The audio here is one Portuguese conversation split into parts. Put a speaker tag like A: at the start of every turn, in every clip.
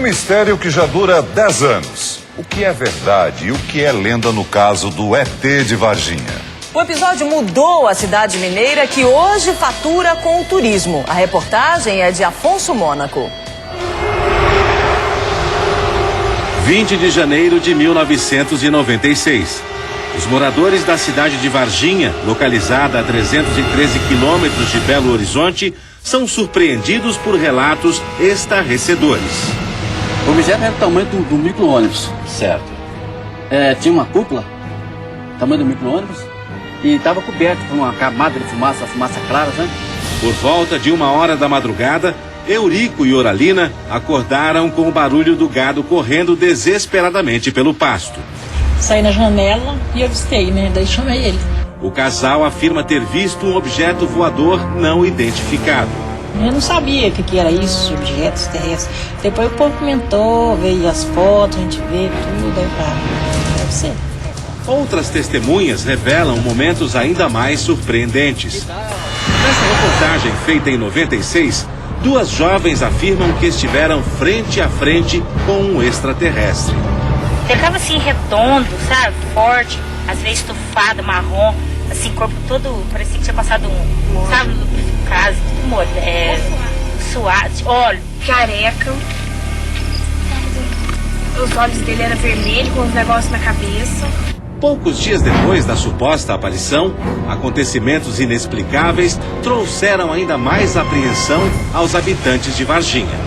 A: mistério que já dura 10 anos. O que é verdade e o que é lenda no caso do ET de Varginha?
B: O episódio mudou a cidade mineira, que hoje fatura com o turismo. A reportagem é de Afonso Mônaco.
C: 20 de janeiro de 1996. Os moradores da cidade de Varginha, localizada a 313 quilômetros de Belo Horizonte, são surpreendidos por relatos estarrecedores.
D: O objeto era do tamanho do micro-ônibus. Certo. Tinha uma cúpula, tamanho do micro-ônibus, e estava coberto por uma camada de fumaça clara, sabe?
C: Por volta de 1h da madrugada, Eurico e Oralina acordaram com o barulho do gado correndo desesperadamente pelo pasto.
E: Saí na janela e avistei, né? Daí chamei ele.
C: O casal afirma ter visto um objeto voador não identificado.
E: Eu não sabia o que era isso, objetos terrestres. Depois o povo comentou, veio as fotos, a gente vê tudo, aí deve ser.
C: Outras testemunhas revelam momentos ainda mais surpreendentes. Nessa reportagem feita em 96, 2 jovens afirmam que estiveram frente a frente com um extraterrestre.
F: Ele ficava assim redondo, sabe? Forte, às vezes estufado, marrom, assim, corpo todo, parecia que tinha passado sabe, lubrificado, tudo molho, suado, óleo, careca. Os olhos dele eram vermelhos, com os negócios na cabeça.
C: Poucos dias depois da suposta aparição, acontecimentos inexplicáveis trouxeram ainda mais apreensão aos habitantes de Varginha.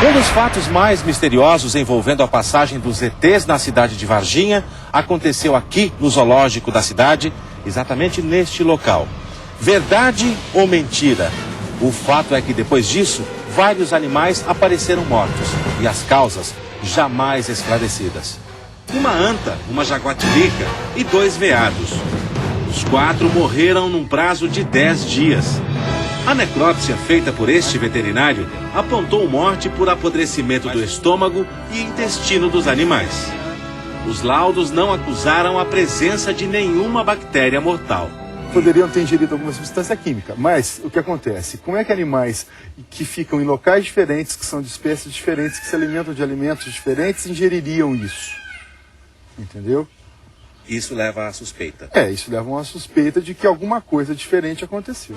C: Um dos fatos mais misteriosos envolvendo a passagem dos ETs na cidade de Varginha aconteceu aqui no zoológico da cidade, exatamente neste local. Verdade ou mentira? O fato é que depois disso, vários animais apareceram mortos e as causas jamais esclarecidas. Uma anta, uma jaguatirica e 2 veados. Os 4 morreram num prazo de 10 dias. A necrópsia feita por este veterinário apontou morte por apodrecimento do estômago e intestino dos animais. Os laudos não acusaram a presença de nenhuma bactéria mortal.
G: Poderiam ter ingerido alguma substância química, mas o que acontece? Como é que animais que ficam em locais diferentes, que são de espécies diferentes, que se alimentam de alimentos diferentes, ingeririam isso? Entendeu?
C: Isso leva à suspeita.
G: Isso leva a uma suspeita de que alguma coisa diferente aconteceu.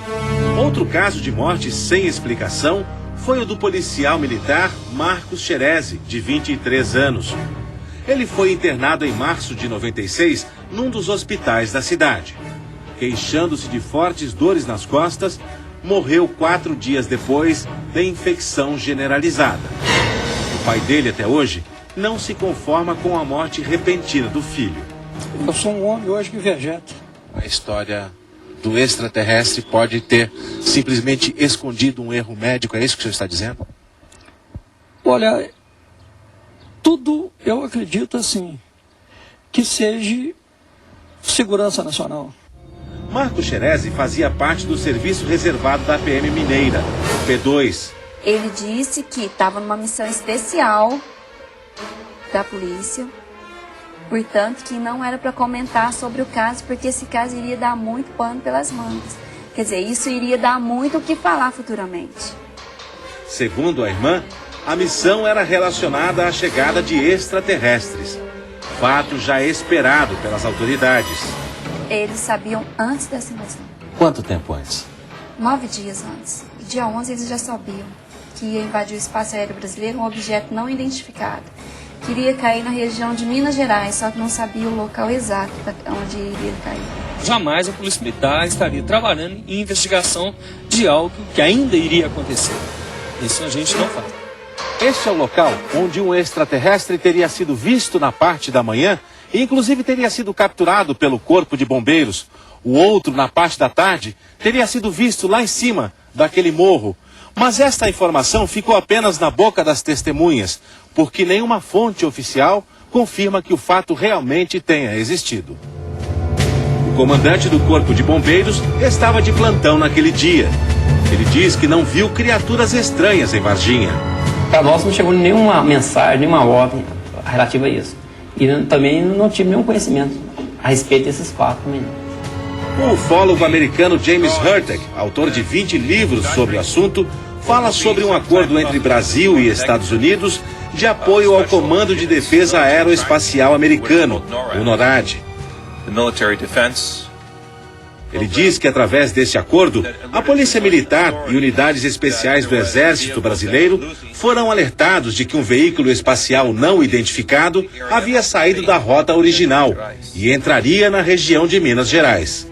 C: Outro caso de morte sem explicação foi o do policial militar Marcos Xerezi, de 23 anos. Ele foi internado em março de 96 num dos hospitais da cidade. Queixando-se de fortes dores nas costas, morreu 4 dias depois de infecção generalizada. O pai dele, até hoje, não se conforma com a morte repentina do filho.
H: Eu sou um homem hoje que vegeta.
C: A história do extraterrestre pode ter simplesmente escondido um erro médico, é isso que o senhor está dizendo?
H: Olha, tudo eu acredito assim, que seja segurança nacional.
C: Marcos Xerezi fazia parte do serviço reservado da PM Mineira, o P2.
I: Ele disse que estava numa missão especial da polícia, portanto que não era para comentar sobre o caso, porque esse caso iria dar muito pano pelas mangas. Quer dizer, isso iria dar muito o que falar futuramente.
C: Segundo a irmã, a missão era relacionada à chegada de extraterrestres, fato já esperado pelas autoridades.
I: Eles sabiam antes dessa invasão.
C: Quanto tempo antes?
I: 9 dias antes. Dia 11 eles já sabiam que ia invadir o espaço aéreo brasileiro um objeto não identificado. Queria cair na região de Minas Gerais, só que não sabia o local exato onde iria cair.
J: Jamais a Polícia Militar estaria trabalhando em investigação de algo que ainda iria acontecer. Isso a gente não faz.
C: Este é o local onde um extraterrestre teria sido visto na parte da manhã e inclusive teria sido capturado pelo Corpo de Bombeiros. O outro, na parte da tarde, teria sido visto lá em cima daquele morro. Mas esta informação ficou apenas na boca das testemunhas, porque nenhuma fonte oficial confirma que o fato realmente tenha existido. O comandante do Corpo de Bombeiros estava de plantão naquele dia. Ele diz que não viu criaturas estranhas em Varginha.
D: Para nós não chegou nenhuma mensagem, nenhuma ordem relativa a isso. E também não tive nenhum conhecimento a respeito desses fatos também.
C: O ufólogo americano James Hurtak, autor de 20 livros sobre o assunto, fala sobre um acordo entre Brasil e Estados Unidos de apoio ao Comando de Defesa Aeroespacial Americano, o NORAD. Ele diz que, através deste acordo, a Polícia Militar e unidades especiais do Exército Brasileiro foram alertados de que um veículo espacial não identificado havia saído da rota original e entraria na região de Minas Gerais.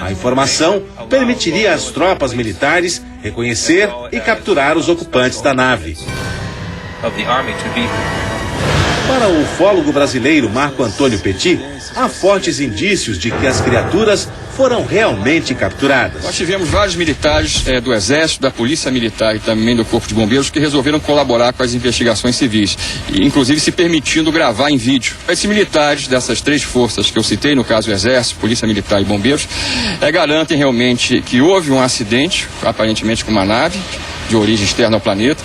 C: A informação permitiria às tropas militares reconhecer e capturar os ocupantes da nave. Para o ufólogo brasileiro Marco Antônio Petit, há fortes indícios de que as criaturas foram realmente capturadas.
K: Nós tivemos vários militares do Exército, da Polícia Militar e também do Corpo de Bombeiros que resolveram colaborar com as investigações civis, e, inclusive se permitindo gravar em vídeo. Esses militares dessas três forças que eu citei, no caso o Exército, Polícia Militar e Bombeiros, garantem realmente que houve um acidente, aparentemente com uma nave de origem externa ao planeta,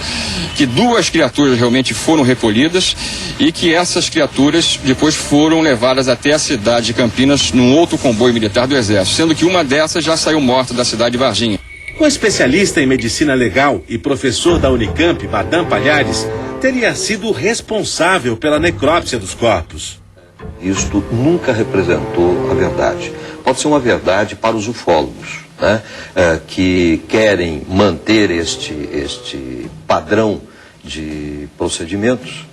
K: que duas criaturas realmente foram recolhidas e que essas criaturas depois foram levadas até a cidade de Campinas num outro comboio militar do Exército, sendo que uma dessas já saiu morta da cidade de Varginha.
C: O especialista em medicina legal e professor da Unicamp, Badam Palhares, teria sido responsável pela necrópsia dos corpos.
L: Isto nunca representou a verdade. Pode ser uma verdade para os ufólogos, né, que querem manter este padrão de procedimentos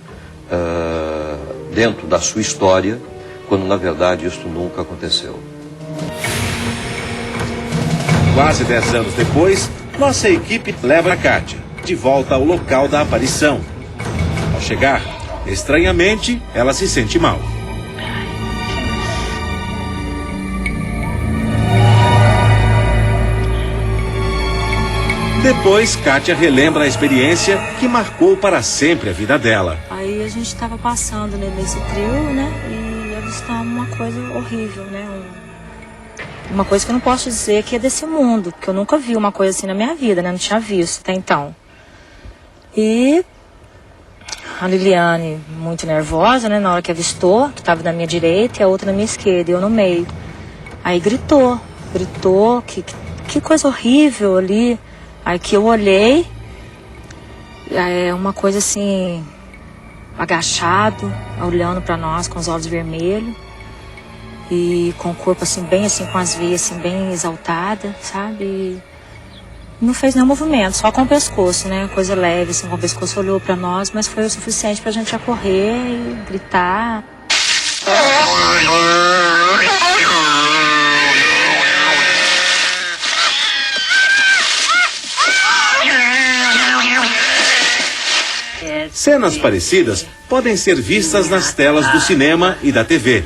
L: dentro da sua história, quando na verdade isso nunca aconteceu.
C: Quase 10 anos depois, nossa equipe leva a Kátia de volta ao local da aparição. Ao chegar, estranhamente, ela se sente mal. Depois, Kátia relembra a experiência que marcou para sempre a vida dela.
E: Aí a gente estava passando nesse trio, né? E eles estavam uma coisa horrível, né? Uma coisa que eu não posso dizer que é desse mundo, porque eu nunca vi uma coisa assim na minha vida, né? Não tinha visto até então. E a Liliane, muito nervosa, né? Na hora que avistou, que estava na minha direita e a outra na minha esquerda, e eu no meio. Aí gritou, que coisa horrível ali. Aí que eu olhei, é uma coisa assim, agachado, olhando para nós com os olhos vermelhos e com o corpo assim, bem assim, com as veias assim, bem exaltada, sabe? E não fez nenhum movimento, só com o pescoço, né? Coisa leve, assim, com o pescoço olhou para nós, mas foi o suficiente pra gente correr e gritar.
C: Cenas parecidas podem ser vistas nas telas do cinema e da TV.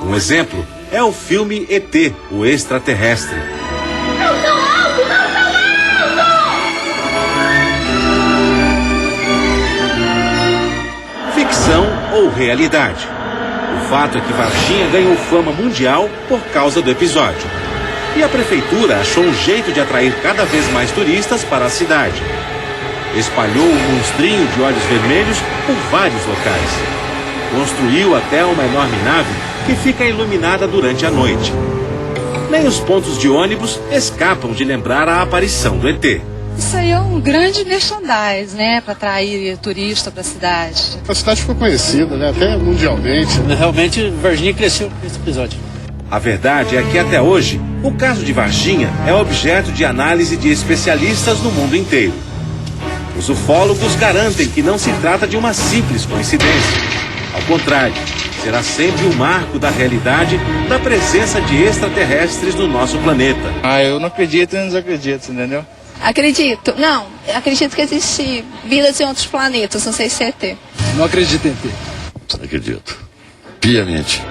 C: Um exemplo é o filme ET, o Extraterrestre.
M: Não tão alto, não tão alto!
C: Ficção ou realidade? O fato é que Varginha ganhou fama mundial por causa do episódio. E a prefeitura achou um jeito de atrair cada vez mais turistas para a cidade. Espalhou um monstrinho de olhos vermelhos por vários locais. Construiu até uma enorme nave que fica iluminada durante a noite. Nem os pontos de ônibus escapam de lembrar a aparição do ET.
N: Isso aí é um grande merchandise, né, para atrair turista para a cidade.
O: A cidade ficou conhecida, né, até mundialmente.
D: Realmente, Varginha cresceu nesse episódio.
C: A verdade é que até hoje, o caso de Varginha é objeto de análise de especialistas no mundo inteiro. Os ufólogos garantem que não se trata de uma simples coincidência. Ao contrário, será sempre um marco da realidade da presença de extraterrestres no nosso planeta.
O: Eu não acredito e não desacredito, entendeu?
N: Acredito. Não, acredito que existe vida em outros planetas, não sei se é ET.
O: Não acredito em ET.
L: Acredito. Piamente.